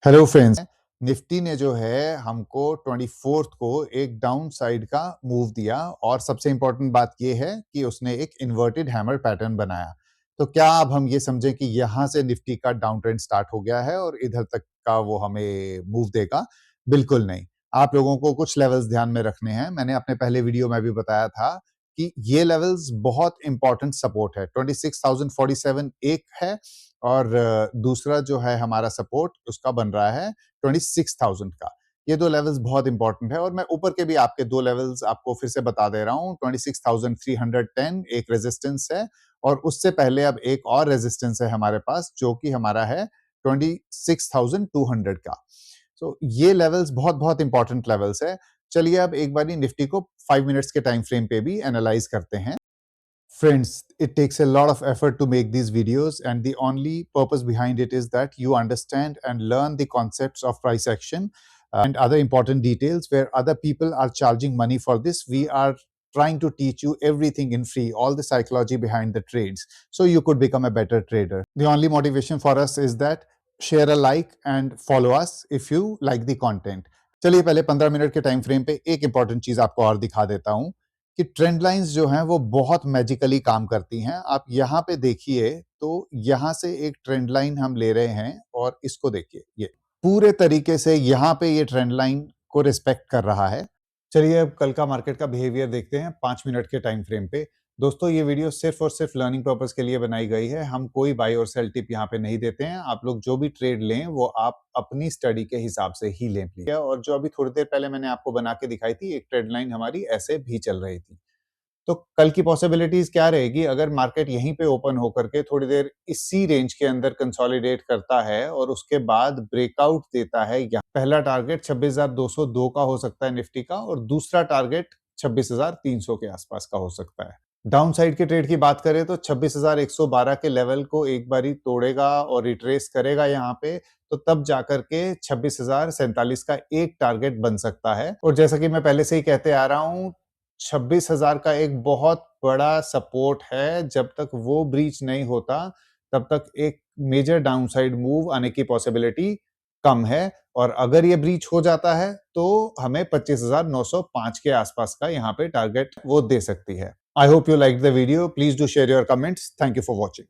Hello friends, Nifty ने जो है हमको 24th को एक डाउन साइड का मूव दिया और सबसे इंपॉर्टेंट बात ये है कि उसने एक इन्वर्टेड हैमर पैटर्न बनाया। तो क्या अब हम ये समझें कि यहाँ से निफ्टी का डाउन ट्रेंड स्टार्ट हो गया है और इधर तक का वो हमें मूव देगा? बिल्कुल नहीं। आप लोगों को कुछ लेवल्स ध्यान में रखने हैं। मैंने अपने पहले वीडियो में भी बताया था कि ये लेवल्स बहुत इंपॉर्टेंट सपोर्ट है। 26,047 एक है और दूसरा जो है हमारा सपोर्ट उसका बन रहा है 26,000 का। ये दो लेवल्स बहुत इंपॉर्टेंट है और मैं ऊपर के भी आपके दो लेवल्स आपको फिर से बता दे रहा हूँ। 26,310 एक रेजिस्टेंस है और उससे पहले अब एक और रेजिस्टेंस है हमारे पास जो कि हमारा है 26,200 का। तो ये लेवल्स बहुत बहुत इंपॉर्टेंट लेवल्स है। चलिए अब एक बार निफ्टी को 5 मिनट्स के टाइम फ्रेम पे भी एनालाइज करते हैं। Friends, it takes a lot of effort to make these videos, and the only purpose behind it is that you understand and learn the concepts of price action and other important details where other people are charging money for this. We are trying to teach you everything in free, all the psychology behind the trades, so you could become a better trader. The only motivation for us is that share a like and follow us if you like the content. चलिए पहले 15 minute के time frame पे एक important चीज आपको और दिखा देता हूं कि ट्रेंड लाइंस जो हैं वो बहुत मैजिकली काम करती हैं। आप यहाँ पे देखिए तो यहाँ से एक ट्रेंड लाइन हम ले रहे हैं और इसको देखिए, ये पूरे तरीके से यहाँ पे ये ट्रेंड लाइन को रिस्पेक्ट कर रहा है। चलिए अब कल का मार्केट का बिहेवियर देखते हैं 5 मिनट के टाइम फ्रेम पे। दोस्तों ये वीडियो सिर्फ और सिर्फ लर्निंग पर्पस के लिए बनाई गई है। हम कोई बाय और सेल टिप यहाँ पे नहीं देते हैं। आप लोग जो भी ट्रेड लें वो आप अपनी स्टडी के हिसाब से ही लें प्लीज। और जो अभी थोड़ी देर पहले मैंने आपको बना के दिखाई थी, एक ट्रेड लाइन हमारी ऐसे भी चल रही थी। तो कल की पॉसिबिलिटीज क्या रहेगी अगर मार्केट यहीं पे ओपन होकर के थोड़ी देर इसी रेंज के अंदर कंसोलिडेट करता है और उसके बाद ब्रेकआउट देता है। यहाँ पहला टारगेट 26,202 का हो सकता है निफ्टी का और दूसरा टारगेट 26,300 के आसपास का हो सकता है। डाउन साइड के ट्रेड की बात करें तो 26,112 के लेवल को एक बारी तोड़ेगा और रिट्रेस करेगा यहाँ पे, तो तब जाकर के 26,047 का एक टारगेट बन सकता है। और जैसा कि मैं पहले से ही कहते आ रहा हूं, 26,000 का एक बहुत बड़ा सपोर्ट है। जब तक वो ब्रीच नहीं होता तब तक एक मेजर डाउनसाइड मूव आने की पॉसिबिलिटी कम है और अगर ये ब्रीच हो जाता है तो हमें 25,905 के आसपास का यहाँ पे टारगेट वो दे सकती है। I hope you like the video. Please do share your comments. Thank you for watching.